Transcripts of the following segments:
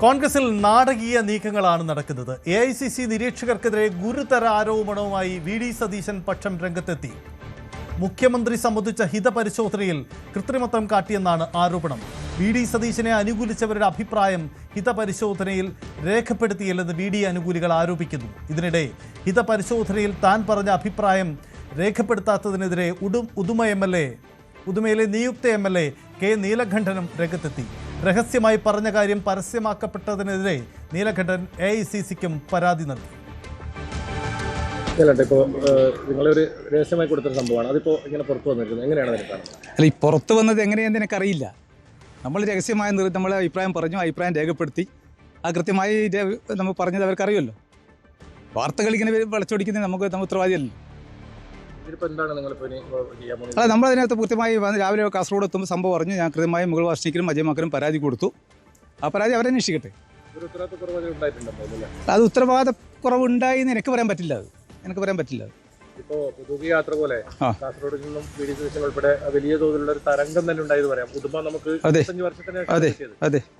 കോൺഗ്രസിൽ നാടകീയ നീക്കങ്ങളാണ് നടക്കുന്നത്. AICC നിരീക്ഷകർക്കെതിരെ ഗുരുതര ആരോപണവുമായി VD സതീശൻ പക്ഷം രംഗത്തെത്തി. മുഖ്യമന്ത്രി സംബന്ധിച്ച ഹിതപരിശോധനയിൽ കൃത്രിമത്വം കാട്ടിയെന്നാണ് ആരോപണം. VD സതീശനെ അനുകൂലിച്ചവരുടെ അഭിപ്രായം ഹിതപരിശോധനയിൽ രേഖപ്പെടുത്തിയില്ലെന്ന് VD അനുകൂലികൾ ആരോപിക്കുന്നു. ഇതിനിടെ ഹിതപരിശോധനയിൽ താൻ പറഞ്ഞ അഭിപ്രായം രേഖപ്പെടുത്താത്തതിനെതിരെ ഉദുമയിലെ നിയുക്ത MLA K നീലകണ്ഠനും രംഗത്തെത്തി. രഹസ്യമായി പറഞ്ഞ കാര്യം പരസ്യമാക്കപ്പെട്ടതിനെതിരെ നീലകണ്ഠൻ AICCക്കും പരാതി നൽകി. നിങ്ങളൊരു രഹസ്യമായി കൊടുത്തൊരു സംഭവമാണ്, അതിപ്പോൾ ഇങ്ങനെ പുറത്തു വന്നിരിക്കുന്നത് എങ്ങനെയാണ് അതിനെ കാണുന്നത്? അല്ല, ഈ പുറത്ത് വന്നത് എങ്ങനെയാണെന്ന് എനിക്കറിയില്ല. നമ്മൾ രഹസ്യമായ നമ്മളെ അഭിപ്രായം പറഞ്ഞു, അഭിപ്രായം രേഖപ്പെടുത്തി. ആ കൃത്യമായി നമ്മൾ പറഞ്ഞത് അവർക്കറിയുമല്ലോ. വാർത്തകൾ ഇങ്ങനെ വളച്ചൊടിക്കുന്നത് നമുക്ക് ഉത്തരവാദിയല്ലോ. അല്ല, നമ്മളതിനകത്ത് കൃത്യമായി രാവിലെ കാസർഗോഡ് എത്തുമ്പോൾ സംഭവം പറഞ്ഞു. ഞാൻ കൃത്യമായി മുകൾ വാർഷികനും അജയമാക്കനും പരാതി കൊടുത്തു. ആ പരാതി അവരന്വേഷിക്കട്ടെ. അത് ഉത്തരവാദിത്തക്കുറവുണ്ടായി എന്ന് എനിക്ക് പറയാൻ പറ്റില്ല. ഇപ്പോൾ പൊതുയാത്ര പോലെ കാസർഗോഡിൽ നിന്നും VD സതീശൻ ഉൾപ്പെടെ വലിയ തോതിലുള്ള ഒരു തരംഗം തന്നെ ഉണ്ടായത് പറയാം. പുതുമ നമുക്ക് 25 വർഷത്തിന്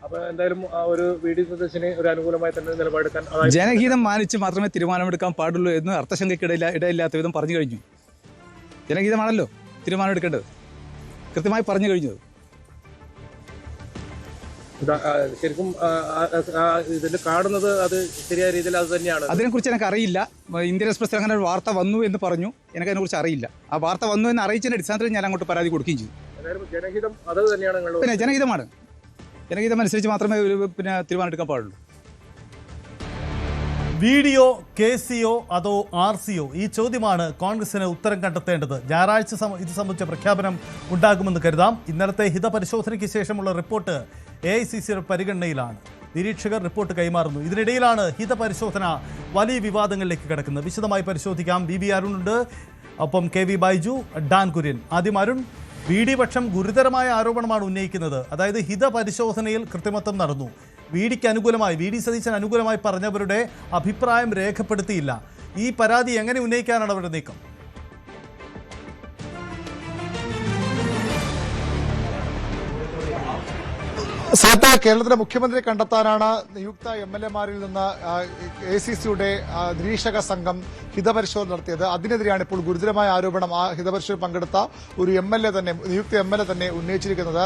അപ്പൊ എന്തായാലും ആ ഒരു VD സതീശന് ഒരു അനുകൂലമായി തന്നെ നിലപാടെടുക്കാൻ ജനഹിതം മാനിച്ച് മാത്രമേ തീരുമാനമെടുക്കാൻ പാടുള്ളൂ എന്ന് അർത്ഥശങ്കയ്ക്ക് ഇടയില്ലാത്ത വിധം പറഞ്ഞു കഴിഞ്ഞു. ജനഹിതമാണല്ലോ തീരുമാനമെടുക്കേണ്ടത്, കൃത്യമായി പറഞ്ഞു കഴിഞ്ഞത്. ശരിക്കും ഇതിൽ കാണുന്നത് അത് ശരിയായ രീതിയിൽ അത് തന്നെയാണ്. അതിനെക്കുറിച്ച് എനിക്ക് അറിയില്ല. ഇന്ത്യൻ എക്സ്പ്രസ് അങ്ങനെ ഒരു വാർത്ത വന്നു എന്ന് പറഞ്ഞു, എനിക്ക് അതിനെക്കുറിച്ച് അറിയില്ല. ആ വാർത്ത വന്നു എന്ന് അറിയിച്ചതിന്റെ അടിസ്ഥാനത്തിൽ ഞാൻ അങ്ങോട്ട് പരാതി കൊടുക്കുകയും ചെയ്തു. ജനഹിതം അത് തന്നെയാണ്. പിന്നെ ജനഹിതം അനുസരിച്ച് മാത്രമേ തീരുമാനം എടുക്കാൻ പാടുള്ളൂ. VDയോ KCയോ അതോ RCയോ? ഈ ചോദ്യമാണ് കോൺഗ്രസിന് ഉത്തരം കണ്ടെത്തേണ്ടത്. ഞായറാഴ്ച ഇത് സംബന്ധിച്ച പ്രഖ്യാപനം ഉണ്ടാകുമെന്ന് കരുതാം. ഇന്നലത്തെ ഹിതപരിശോധനയ്ക്ക് ശേഷമുള്ള റിപ്പോർട്ട് AICCയുടെ പരിഗണനയിലാണ്. നിരീക്ഷകർ റിപ്പോർട്ട് കൈമാറുന്നു. ഇതിനിടയിലാണ് ഹിതപരിശോധന വലിയ വിവാദങ്ങളിലേക്ക് കിടക്കുന്നത്. വിശദമായി പരിശോധിക്കാം. BB അരുണുണ്ട്, ഒപ്പം KV ബൈജു, ഡാൻ കുര്യൻ. ആദ്യം അരുൺ, VD പക്ഷം ഗുരുതരമായ ആരോപണമാണ് ഉന്നയിക്കുന്നത്. അതായത് ഹിതപരിശോധനയിൽ കൃത്രിമത്വം നടന്നു. VDക്ക് അനുകൂലമായി, VD സതീശൻ അനുകൂലമായി പറഞ്ഞവരുടെ അഭിപ്രായം രേഖപ്പെടുത്തിയില്ല. ഈ പരാതി എങ്ങനെ ഉന്നയിക്കാനാണ് അവരുടെ നീക്കം? കേരളത്തിലെ മുഖ്യമന്ത്രിയെ കണ്ടെത്താനാണ് നിയുക്ത MLA-മാരിൽ നിന്ന് AICCയുടെ നിരീക്ഷക സംഘം ഹിതപരിശോധന നടത്തിയത്. അതിനെതിരെയാണ് ഇപ്പോൾ ഗുരുതരമായ ആരോപണം ആ ഹിതപരിശോധന പങ്കെടുത്ത ഒരു നിയുക്ത MLA തന്നെ ഉന്നയിച്ചിരിക്കുന്നത്.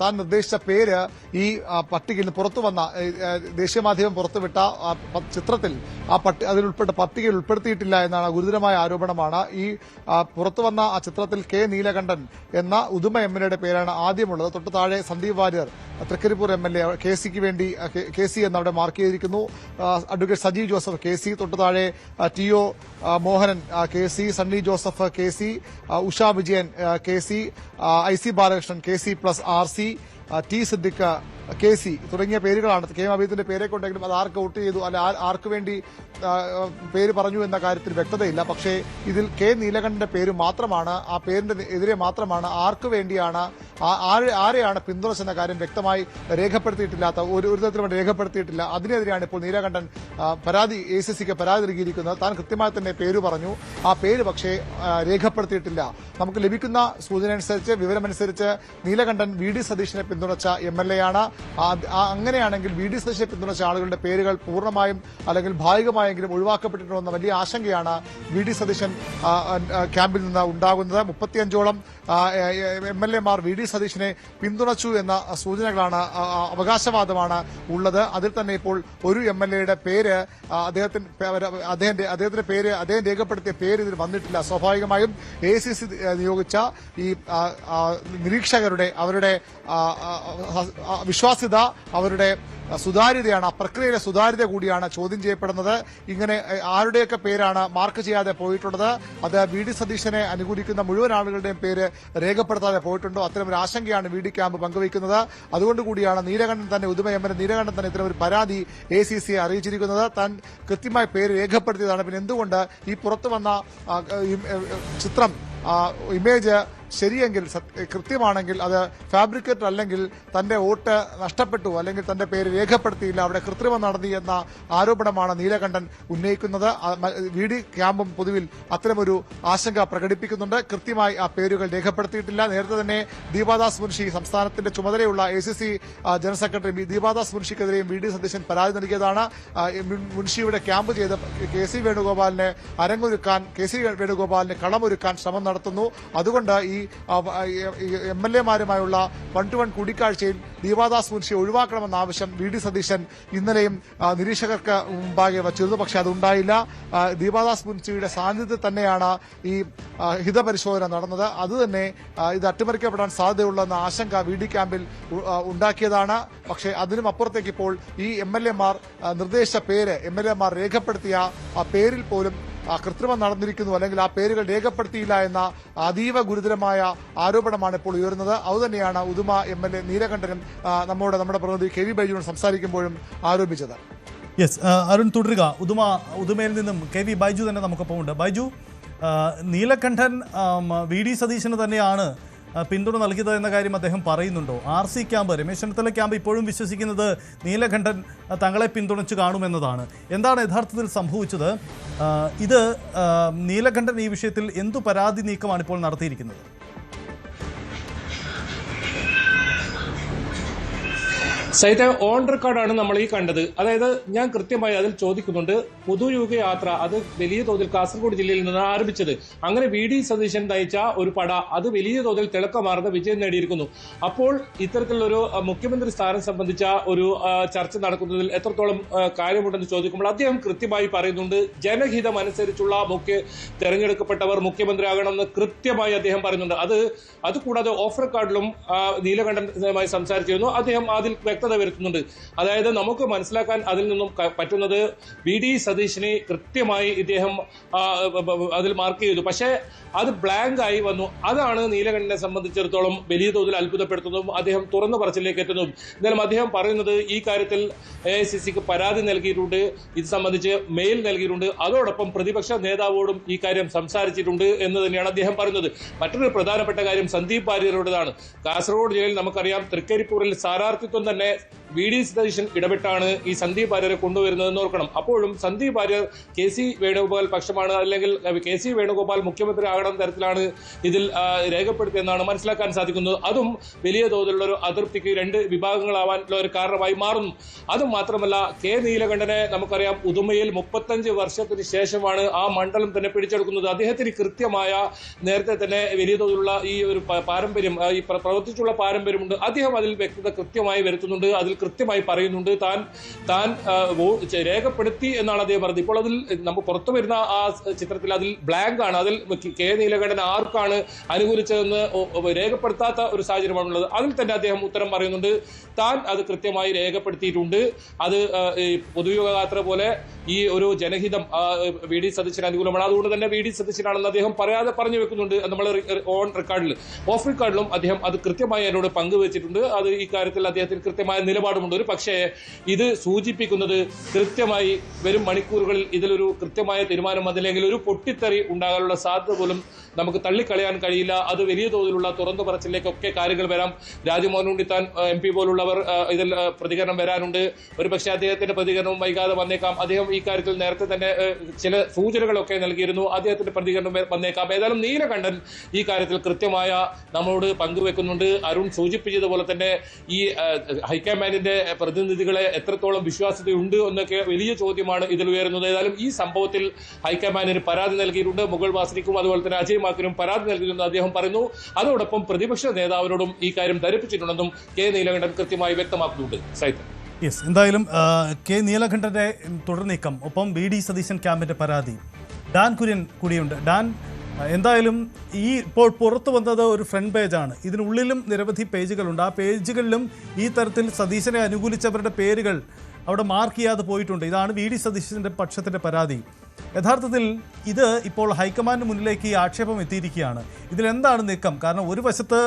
താൻ നിർദ്ദേശിച്ച പേര് ഈ പട്ടികയിൽ പുറത്തു വന്ന ദേശീയ മാധ്യമം പുറത്തുവിട്ട ചിത്രത്തിൽ അതിലുൾപ്പെട്ട പട്ടികയിൽ ഉൾപ്പെടുത്തിയിട്ടില്ല എന്നാണ് ഗുരുതരമായ ആരോപണമാണ്. ഈ പുറത്തു വന്ന ആ ചിത്രത്തിൽ K നീലകണ്ഠൻ എന്ന ഉദുമ MLA-യുടെ പേരാണ് ആദ്യമുള്ളത്. തൊട്ടു താഴെ സന്ദീപ് വാര്യർ തൃക്കരിപ്പൂർ MLA KCക്ക് വേണ്ടി KC എന്ന് അവിടെ മാർക്ക് ചെയ്തിരിക്കുന്നു. അഡ്വക്കേറ്റ് സജീവ് ജോസഫ് KC, തൊട്ടു താഴെ TO Mohanan KC, Sunny Joseph KC, Usha Vijayan KC, IC Balakrishnan KC+RC, T Siddique KC തുടങ്ങിയ പേരുകളാണ്. K അബീദിന്റെ പേരൊക്കെ ഉണ്ടെങ്കിലും അത് ആർക്ക് വോട്ട് ചെയ്തു, അല്ല ആർക്ക് വേണ്ടി പേര് പറഞ്ഞു എന്ന കാര്യത്തിൽ വ്യക്തതയില്ല. പക്ഷേ ഇതിൽ K നീലകണ്ഠന്റെ പേര് മാത്രമാണ്, ആ പേരിന്റെ എതിരെ മാത്രമാണ്, ആർക്ക് വേണ്ടിയാണ്, ആരെയാണ് പിന്തുണച്ചെന്ന കാര്യം വ്യക്തമായി രേഖപ്പെടുത്തിയിട്ടില്ലാത്ത ഒരു തരത്തിലും രേഖപ്പെടുത്തിയിട്ടില്ല. അതിനെതിരെയാണ് ഇപ്പോൾ നീലകണ്ഠൻ AICCക്ക് പരാതി നൽകിയിരിക്കുന്നത്. താൻ കൃത്യമായി തന്നെ പേര് പറഞ്ഞു, ആ പേര് പക്ഷേ രേഖപ്പെടുത്തിയിട്ടില്ല. നമുക്ക് ലഭിക്കുന്ന വിവരമനുസരിച്ച് നീലകണ്ഠൻ VD സതീശനെ പിന്തുണച്ച MLA-യാണ്. അങ്ങനെയാണെങ്കിൽ VD സതീശനെ പിന്തുണച്ച ആളുകളുടെ പേരുകൾ പൂർണ്ണമായും അല്ലെങ്കിൽ ഭാഗികമായെങ്കിലും ഒഴിവാക്കപ്പെട്ടിട്ടുണ്ടെന്ന വലിയ ആശങ്കയാണ് VD സതീശൻ ക്യാമ്പിൽ നിന്ന് ഉണ്ടാകുന്നത്. 35ഓളം MLA-മാർ VD സതീശനെ പിന്തുണച്ചു എന്ന സൂചനകളാണ്, അവകാശവാദമാണ് ഉള്ളത്. അതിൽ തന്നെ ഇപ്പോൾ ഒരു MLA-യുടെ പേര് അദ്ദേഹത്തിന്റെ പേര് അദ്ദേഹം രേഖപ്പെടുത്തിയ പേര് ഇതിൽ വന്നിട്ടില്ല. സ്വാഭാവികമായും AICC നിയോഗിച്ച ഈ നിരീക്ഷകരുടെ അവരുടെ വിശ്വാസ്യത, അവരുടെ സുതാര്യതയാണ്, ആ പ്രക്രിയയിലെ സുതാര്യത കൂടിയാണ് ചോദ്യം ചെയ്യപ്പെടുന്നത്. ഇങ്ങനെ ആരുടെയൊക്കെ പേരാണ് മാർക്ക് ചെയ്യാതെ പോയിട്ടുള്ളത്, അത് VD സതീശനെ അനുകൂലിക്കുന്ന മുഴുവൻ ആളുകളുടെയും പേര് രേഖപ്പെടുത്താതെ പോയിട്ടുണ്ടോ, അത്തരമൊരു ആശങ്കയാണ് VD ക്യാമ്പ് പങ്കുവയ്ക്കുന്നത്. അതുകൊണ്ടുകൂടിയാണ് നീലകണ്ഠൻ തന്നെ, ഉദുമ MLA നീലകണ്ഠൻ തന്നെ ഇത്തരമൊരു പരാതി AICCയെ അറിയിച്ചിരിക്കുന്നത്. താൻ കൃത്യമായി പേര് രേഖപ്പെടുത്തിയതാണ്. പിന്നെ എന്തുകൊണ്ട് ഈ പുറത്തു വന്ന ചിത്രം ഇമേജ് ശരിയെങ്കിൽ കൃത്യമാണെങ്കിൽ അത് ഫാബ്രിക്കേറ്റ് അല്ലെങ്കിൽ തന്റെ വോട്ട് നഷ്ടപ്പെട്ടു അല്ലെങ്കിൽ തന്റെ പേര് രേഖപ്പെടുത്തിയില്ല, അവിടെ കൃത്രിമം നടത്തി എന്ന ആരോപണമാണ് നീലകണ്ഠൻ ഉന്നയിക്കുന്നത്. VD ക്യാമ്പും പൊതുവിൽ അത്തരമൊരു ആശങ്ക പ്രകടിപ്പിക്കുന്നുണ്ട്. കൃത്യമായി ആ പേരുകൾ രേഖപ്പെടുത്തിയിട്ടില്ല. നേരത്തെ തന്നെ ദീപാദാസ് മുൻഷി, സംസ്ഥാനത്തിന്റെ ചുമതലയുള്ള ACC ജനറൽ സെക്രട്ടറി ദീപാദാസ് മുൻഷിക്കെതിരെയും VD സതീശൻ പരാതി നൽകിയതാണ്. മുൻഷിയുടെ ക്യാമ്പ് ചെയ്ത KC വേണുഗോപാലിനെ അരങ്ങൊരുക്കാൻ, KC വേണുഗോപാലിന് കളമൊരുക്കാൻ ശ്രമം നടത്തുന്നു. അതുകൊണ്ട് ഈ MLA-മാരുമായുള്ള 1-to-1 കൂടിക്കാഴ്ചയിൽ ദീപാദാസ് മുൻഷിയെ ഒഴിവാക്കണമെന്ന ആവശ്യം VD സതീശൻ ഇന്നലെയും നിരീക്ഷകർക്ക് മുമ്പാകെ വച്ചിരുന്നു. പക്ഷെ അതുണ്ടായില്ല. ദീപാദാസ് മുൻഷിയുടെ സാന്നിധ്യത്തിൽ തന്നെയാണ് ഈ ഹിതപരിശോധന നടന്നത്. അതുതന്നെ ഇത് അട്ടിമറിക്കപ്പെടാൻ സാധ്യതയുള്ളെന്ന ആശങ്ക VD ക്യാമ്പിൽ ഉണ്ടാക്കിയതാണ്. പക്ഷേ അതിനും അപ്പുറത്തേക്ക് ഇപ്പോൾ ഈ MLA-മാർ നിർദ്ദേശിച്ച പേര്, MLA-മാർ രേഖപ്പെടുത്തിയ ആ പേരിൽ പോലും കൃത്രിമം നടന്നിരിക്കുന്നു, അല്ലെങ്കിൽ ആ പേരുകൾ രേഖപ്പെടുത്തിയില്ല എന്ന അതീവ ഗുരുതരമായ ആരോപണമാണ് ഇപ്പോൾ ഉയർന്നത്. അതുതന്നെയാണ് ഉദുമ MLA നീലകണ്ഠനും നമ്മുടെ പ്രതിനിധി KV ബൈജുവിനോട് സംസാരിക്കുമ്പോഴും ആരോപിച്ചത്. യെസ്, അരുൺ തുടരുക. ഉദുമയിൽ നിന്നും KV ബൈജു തന്നെ നമുക്കൊപ്പം ഉണ്ട്. ബൈജു, നീലകണ്ഠൻ VD സതീശന് തന്നെയാണ് പിന്തുണ നൽകിയത് എന്ന കാര്യം അദ്ദേഹം പറയുന്നുണ്ടോ? RC camp, Ramesh Chennithala camp ഇപ്പോഴും വിശ്വസിക്കുന്നത് നീലകണ്ഠൻ തങ്ങളെ പിന്തുണച്ച് കാണുമെന്നതാണ്. എന്താണ് യഥാർത്ഥത്തിൽ സംഭവിച്ചത്? ഇത് നീലകണ്ഠൻ ഈ വിഷയത്തിൽ എന്തു പരാതി നീക്കമാണ് ഇപ്പോൾ നടത്തിയിരിക്കുന്നത്? സൈത ഓൺ റെക്കോർഡാണ് നമ്മൾ ഈ കണ്ടത്. അതായത് ഞാൻ കൃത്യമായി അതിൽ ചോദിക്കുന്നുണ്ട്, പുതുയുഗ യാത്ര അത് വലിയ തോതിൽ കാസർഗോഡ് ജില്ലയിൽ നിന്ന് ആരംഭിച്ചത്, അങ്ങനെ VD സതീശൻ നയിച്ച ഒരു പട അത് വലിയ തോതിൽ തിളക്കമാർന്ന വിജയം നേടിയിരിക്കുന്നു. അപ്പോൾ ഇത്തരത്തിലൊരു മുഖ്യമന്ത്രി സ്ഥാനം സംബന്ധിച്ച ഒരു ചർച്ച നടക്കുന്നതിൽ എത്രത്തോളം കാര്യമുണ്ടെന്ന് ചോദിക്കുമ്പോൾ അദ്ദേഹം കൃത്യമായി പറയുന്നുണ്ട്, ജനഹിതം അനുസരിച്ചുള്ള തെരഞ്ഞെടുക്കപ്പെട്ടവർ മുഖ്യമന്ത്രിയാകണമെന്ന് കൃത്യമായി അദ്ദേഹം പറയുന്നുണ്ട്. അതുകൂടാതെ ഓഫ് റെക്കോർഡിലും നീലകണ്ഠനുമായി സംസാരിച്ചിരുന്നു. അദ്ദേഹം അതിൽ വ്യക്തത വരുത്തുന്നുണ്ട്. അതായത് നമുക്ക് മനസ്സിലാക്കാൻ അതിൽ നിന്നും പറ്റുന്നത് VD സതീശനെ കൃത്യമായി ഇദ്ദേഹം അതിൽ മാർക്ക് ചെയ്തു. പക്ഷേ അത് ബ്ലാങ്ക് ആയി വന്നു. അതാണ് നീലകണ്ഠനെ സംബന്ധിച്ചിടത്തോളം വലിയ തോതിൽ അത്ഭുതപ്പെടുത്തുന്നതും അദ്ദേഹം തുറന്നു പറച്ചിലേക്ക് എത്തുന്നതും. എന്നാലും അദ്ദേഹം പറയുന്നത് ഈ കാര്യത്തിൽ AICCക്ക് പരാതി നൽകിയിട്ടുണ്ട്, ഇത് സംബന്ധിച്ച് മെയിൽ നൽകിയിട്ടുണ്ട്, അതോടൊപ്പം പ്രതിപക്ഷ നേതാവോടും ഈ കാര്യം സംസാരിച്ചിട്ടുണ്ട് എന്ന് തന്നെയാണ് അദ്ദേഹം പറയുന്നത്. മറ്റൊരു പ്രധാനപ്പെട്ട കാര്യം സന്ദീപ് വാര്യരോടേതാണ്. കാസർഗോഡ് ജില്ലയിൽ നമുക്കറിയാം, തൃക്കരിപ്പൂരിൽ സ്ഥാനാർത്ഥിത്വം തന്നെ VD സതീശൻ ഇടപെട്ടാണ് ഈ സന്ദീപ് വാര്യരെ കൊണ്ടുവരുന്നതെന്ന് ഓർക്കണം. അപ്പോഴും സന്ദീപ് വാര്യർ KC വേണുഗോപാൽ പക്ഷമാണ്, അല്ലെങ്കിൽ KC വേണുഗോപാൽ മുഖ്യമന്ത്രി ആകണം തരത്തിലാണ് ഇതിൽ രേഖപ്പെടുത്തിയെന്നാണ് മനസ്സിലാക്കാൻ സാധിക്കുന്നത്. അതും വലിയ തോതിലുള്ള ഒരു അതൃപ്തിക്ക് രണ്ട് വിഭാഗങ്ങളാവാനുള്ള ഒരു കാരണമായി മാറുന്നു. അതും മാത്രമല്ല, നീലകണ്ഠനെ നമുക്കറിയാം ഉദുമയിൽ 35 വർഷത്തിന് ശേഷമാണ് ആ മണ്ഡലം തന്നെ പിടിച്ചെടുക്കുന്നത്. അദ്ദേഹത്തിന് കൃത്യമായ നേരത്തെ തന്നെ വലിയ തോതിലുള്ള ഈ ഒരു പാരമ്പര്യം, ഈ പ്രവർത്തിച്ചുള്ള പാരമ്പര്യമുണ്ട്. അദ്ദേഹം അതിൽ വ്യക്തത കൃത്യമായി വരുത്തുന്നുണ്ട്. അതിൽ കൃത്യമായി പറയുന്നുണ്ട് താൻ രേഖപ്പെടുത്തി എന്നാണ് അദ്ദേഹം പറഞ്ഞത്. ഇപ്പോൾ അതിൽ നമുക്ക് പുറത്തു വരുന്ന ആ ചിത്രത്തിൽ അതിൽ ബ്ലാങ്ക് ആണ്. അതിൽ നീലകണ്ഠൻ ആർക്കാണ് അനുകൂലിച്ചതെന്ന് രേഖപ്പെടുത്താത്ത ഒരു സാഹചര്യമാണുള്ളത്. അതിൽ തന്നെ അദ്ദേഹം ഉത്തരം പറയുന്നുണ്ട്, താൻ അത് കൃത്യമായി രേഖപ്പെടുത്തിയിട്ടുണ്ട്. അത് പൊതുയോഗയാത്ര പോലെ ഈ ഒരു ജനഹിതം VD സതീശന് അനുകൂലമാണ്, അതുകൊണ്ട് തന്നെ VD സതീശനാണെന്ന് അദ്ദേഹം പറഞ്ഞു വെക്കുന്നുണ്ട്. നമ്മൾ ഓൺ റെക്കോർഡിൽ, ഓഫ് റെക്കോർഡിലും അദ്ദേഹം അത് കൃത്യമായി എന്നോട് പങ്കുവച്ചിട്ടുണ്ട്. അത് ഈ കാര്യത്തിൽ അദ്ദേഹത്തിന് കൃത്യമായ നിലപാടുമുണ്ട്. ഒരു പക്ഷേ ഇത് സൂചിപ്പിക്കുന്നത് കൃത്യമായി വരും മണിക്കൂറുകളിൽ ഇതിലൊരു കൃത്യമായ തീരുമാനം വന്നില്ലെങ്കിൽ ഒരു പൊട്ടിത്തെറി ഉണ്ടാകാനുള്ള സാധ്യത പോലും നമുക്ക് തള്ളിക്കളയാൻ കഴിയില്ല. അത് വലിയ തോതിലുള്ള തുറന്നു പറച്ചിലേക്കൊക്കെ കാര്യങ്ങൾ വരാം. രാജ്മോഹൻ ഉണ്ണിത്താൻ MP പോലുള്ളവർ ഇതിൽ പ്രതികരണം വരാനുണ്ട്. ഒരു പക്ഷേ അദ്ദേഹത്തിന്റെ പ്രതികരണവും വൈകാതെ വന്നേക്കാം. അദ്ദേഹം ഈ കാര്യത്തിൽ നേരത്തെ തന്നെ ചില സൂചനകളൊക്കെ നൽകിയിരുന്നു. അദ്ദേഹത്തിന്റെ പ്രതികരണം വന്നേക്കാം. ഏതായാലും നീലകണ്ഠൻ ഈ കാര്യത്തിൽ കൃത്യമായ നമ്മളോട് പങ്കുവെക്കുന്നുണ്ട്. അരുൺ സൂചിപ്പിച്ചതുപോലെ തന്നെ ഈ ഹൈക്കമാൻഡിന്റെ പ്രതിനിധികളെ എത്രത്തോളം വിശ്വാസ്യതയുണ്ട് എന്നൊക്കെ വലിയ ചോദ്യമാണ് ഇതിൽ ഉയരുന്നത്. ഏതായാലും ഈ സംഭവത്തിൽ ഹൈക്കമാൻഡിന് പരാതി നൽകിയിട്ടുണ്ട്. മുഗൾ വാസനിക്കും അതുപോലെ തന്നെ അജയ് മാക്കിനും പരാതി നൽകിയിട്ടുണ്ടെന്ന് അദ്ദേഹം പറയുന്നു. അതോടൊപ്പം പ്രതിപക്ഷ നേതാവിനോടും ഈ കാര്യം ധരിപ്പിച്ചിട്ടുണ്ടെന്നും നീലകണ്ഠൻ കൃത്യമായി വ്യക്തമാക്കുന്നുണ്ട്. സൈത്ത്, യെസ്, എന്തായാലും നീലകണ്ഠന്റെ തുടർ നീക്കം, ഒപ്പം VD സതീശൻ ക്യാമ്പിന്റെ പരാതി. ഡാൻ കുര്യൻ കൂടിയുണ്ട്. ഡാൻ, എന്തായാലും ഈ ഇപ്പോൾ പുറത്തു വന്നത് ഒരു ഫ്രണ്ട് പേജാണ്. ഇതിനുള്ളിലും നിരവധി പേജുകളുണ്ട്. ആ പേജുകളിലും ഈ തരത്തിൽ സതീശനെ അനുകൂലിച്ചവരുടെ പേരുകൾ അവിടെ മാർക്ക് ചെയ്യാതെ പോയിട്ടുണ്ട്. ഇതാണ് VD സതീശൻ്റെ പക്ഷത്തിൻ്റെ പരാതി. യഥാർത്ഥത്തിൽ ഇത് ഇപ്പോൾ ഹൈക്കമാൻഡിന് മുന്നിലേക്ക് ഈ ആക്ഷേപം എത്തിയിരിക്കുകയാണ്. ഇതിലെന്താണ് നീക്കം? കാരണം ഒരു വശത്ത്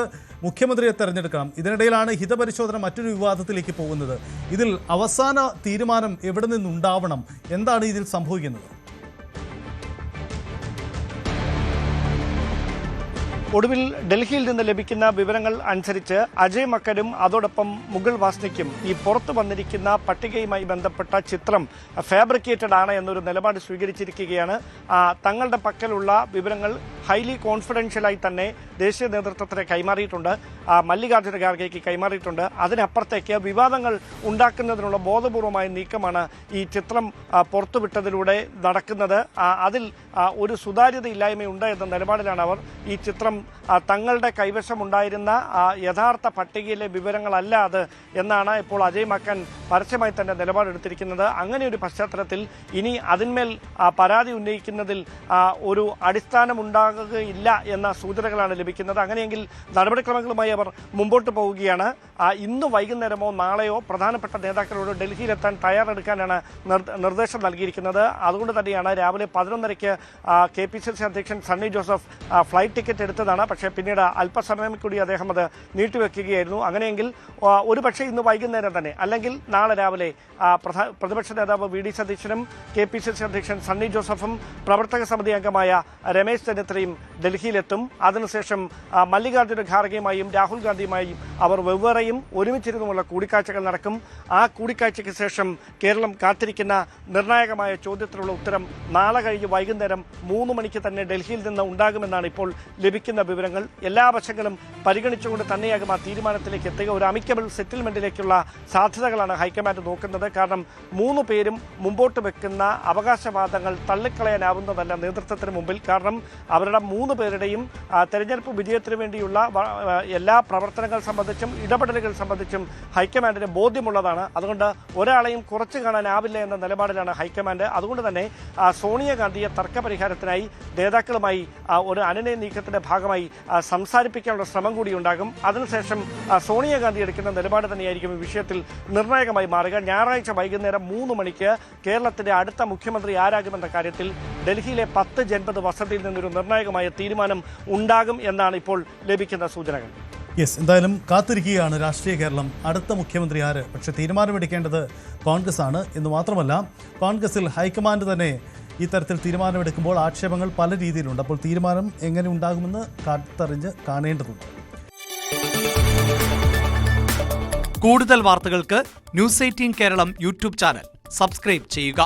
മുഖ്യമന്ത്രിയെ തെരഞ്ഞെടുക്കണം, ഇതിനിടയിലാണ് ഹിതപരിശോധന മറ്റൊരു വിവാദത്തിലേക്ക് പോകുന്നത്. ഇതിൽ അവസാന തീരുമാനം എവിടെ നിന്നുണ്ടാവണം? എന്താണ് ഇതിൽ സംഭവിക്കുന്നത്? ഒടുവിൽ ഡൽഹിയിൽ നിന്ന് ലഭിക്കുന്ന വിവരങ്ങൾ അനുസരിച്ച് അജയ് മക്കനും അതോടൊപ്പം മുകുൾ വാസ്നിക്കും ഈ പുറത്തു വന്നിരിക്കുന്ന പട്ടികയുമായി ബന്ധപ്പെട്ട ചിത്രം ഫാബ്രിക്കേറ്റഡ് ആണ് എന്നൊരു നിലപാട് സ്വീകരിച്ചിരിക്കുകയാണ്. തങ്ങളുടെ പക്കലുള്ള വിവരങ്ങൾ ഹൈലി കോൺഫിഡൻഷ്യലായി തന്നെ ദേശീയ നേതൃത്വത്തിന് കൈമാറിയിട്ടുണ്ട്, മല്ലികാർജ്ജുന ഖാർഗെയ്ക്ക് കൈമാറിയിട്ടുണ്ട്. അതിനപ്പുറത്തേക്ക് വിവാദങ്ങൾ ഉണ്ടാക്കുന്നതിനുള്ള ബോധപൂർവമായ നീക്കമാണ് ഈ ചിത്രം പുറത്തുവിട്ടതിലൂടെ നടക്കുന്നത്. അതിൽ ഒരു സുതാര്യതയില്ലായ്മയുണ്ട് എന്ന നിലപാടിലാണ് അവർ. ഈ ചിത്രം തങ്ങളുടെ കൈവശമുണ്ടായിരുന്ന യഥാർത്ഥ പട്ടികയിലെ വിവരങ്ങളല്ല അത് എന്നാണ് ഇപ്പോൾ അജയ് മക്കൻ പരസ്യമായി തന്നെ നിലപാടെടുത്തിരിക്കുന്നത്. അങ്ങനെ ഒരു പശ്ചാത്തലത്തിൽ ഇനി അതിന്മേൽ പരാതി ഉന്നയിക്കുന്നതിൽ ഒരു അടിസ്ഥാനമുണ്ടാകുകയില്ല എന്ന സൂചനകളാണ് ലഭിക്കുന്നത്. അങ്ങനെയെങ്കിൽ നടപടിക്രമങ്ങളുമായി അവർ മുമ്പോട്ട് പോവുകയാണ്. ഇന്ന് വൈകുന്നേരമോ നാളെയോ പ്രധാനപ്പെട്ട നേതാക്കളോട് ഡൽഹിയിലെത്താൻ തയ്യാറെടുക്കാനാണ് നിർദ്ദേശം നൽകിയിരിക്കുന്നത്. അതുകൊണ്ട് തന്നെയാണ് രാവിലെ 11:30 KPCC അധ്യക്ഷൻ സണ്ണി ജോസഫ് ഫ്ലൈറ്റ് ടിക്കറ്റ് എടുത്തതാണ്. പക്ഷേ പിന്നീട് അല്പസമയം കൂടി അദ്ദേഹം അത് നീട്ടിവെക്കുകയായിരുന്നു. അങ്ങനെയെങ്കിൽ ഒരുപക്ഷെ ഇന്ന് വൈകുന്നേരം തന്നെ അല്ലെങ്കിൽ നാളെ രാവിലെ പ്രതിപക്ഷ നേതാവ് VD സതീശനും KPCC അധ്യക്ഷൻ സണ്ണി ജോസഫും പ്രവർത്തക സമിതി അംഗമായ രമേശ് ചെന്നിത്തലയും ഡൽഹിയിലെത്തും. അതിനുശേഷം മല്ലികാർജ്ജുന ഖാർഗെയുമായും രാഹുൽ ഗാന്ധിയുമായും അവർ വെവ്വേറെയും ഒരുമിച്ചിരുന്നുമുള്ള കൂടിക്കാഴ്ചകൾ നടക്കും. ആ കൂടിക്കാഴ്ചയ്ക്ക് ശേഷം കേരളം കാത്തിരിക്കുന്ന നിർണായകമായ ചോദ്യത്തിനുള്ള ഉത്തരം നാളെ കഴിഞ്ഞ് വൈകുന്നേരം 3 മണിക്ക് തന്നെ ഡൽഹിയിൽ നിന്ന് ഉണ്ടാകുമെന്നാണ് ഇപ്പോൾ ലഭിക്കുന്ന വിവരങ്ങൾ. എല്ലാ വശങ്ങളും പരിഗണിച്ചുകൊണ്ട് തന്നെയാകും ആ തീരുമാനത്തിലേക്ക് എത്തുക. ഒരു അമിക്കബിൾ സെറ്റിൽമെന്റിലേക്കുള്ള സാധ്യതകളാണ് ഹൈക്കമാൻഡ് നോക്കുന്നത്. കാരണം 3 പേരും മുമ്പോട്ട് വെക്കുന്ന അവകാശവാദങ്ങൾ തള്ളിക്കളയാനാവുന്നതല്ല നേതൃത്വത്തിന് മുമ്പിൽ. കാരണം അവരുടെ 3 പേരുടെയും തെരഞ്ഞെടുപ്പ് വിജയത്തിന് വേണ്ടിയുള്ള എല്ലാ പ്രവർത്തനങ്ങൾ സംബന്ധിച്ചും ഇടപെടലുകൾ സംബന്ധിച്ചും ഹൈക്കമാൻഡിന് ബോധ്യമുള്ളതാണ്. അതുകൊണ്ട് ഒരാളെയും കുറച്ചു കാണാനാവില്ല എന്ന നിലപാടിലാണ് ഹൈക്കമാൻഡ്. അതുകൊണ്ട് തന്നെ സോണിയാഗാന്ധിയെ തർക്കപരിഹാരത്തിനായി നേതാക്കളുമായി ഒരു അനുനയ നീക്കത്തിന്റെ ഭാഗമായി സംസാരിപ്പിക്കാനുള്ള ശ്രമം കൂടി ഉണ്ടാകും. അതിനുശേഷം സോണിയാഗാന്ധി എടുക്കുന്ന നിലപാട് തന്നെയായിരിക്കും ഈ വിഷയത്തിൽ നിർണായകമായി മാറുക. ഞായറാഴ്ച വൈകുന്നേരം 3 മണിക്ക് കേരളത്തിന്റെ അടുത്ത മുഖ്യമന്ത്രി ആരാകുമെന്ന കാര്യത്തിൽ ഡൽഹിയിലെ 10 ജൻപത് വസതിയിൽ നിന്നൊരു നിർണായകമായ തീരുമാനം ഉണ്ടാകും എന്നാണ് ഇപ്പോൾ ലഭിക്കുന്ന സൂചനകൾ. യെസ്, എന്തായാലും കാത്തിരിക്കുകയാണ് രാഷ്ട്രീയ കേരളം. അടുത്ത മുഖ്യമന്ത്രി ആര്? പക്ഷേ തീരുമാനമെടുക്കേണ്ടത് കോൺഗ്രസ് ആണ് എന്ന് മാത്രമല്ല, കോൺഗ്രസിൽ ഹൈക്കമാൻഡ് തന്നെ ഈ തരത്തിൽ തീരുമാനമെടുക്കുമ്പോൾ ആക്ഷേപങ്ങൾ പല രീതിയിലുണ്ട്. അപ്പോൾ തീരുമാനം എങ്ങനെ ഉണ്ടാകുമെന്ന് കാത്തറിഞ്ഞ് കാണേണ്ടതുണ്ട്. കൂടുതൽ വാർത്തകൾക്ക് news 18 Keralam YouTube channel subscribe ചെയ്യുക.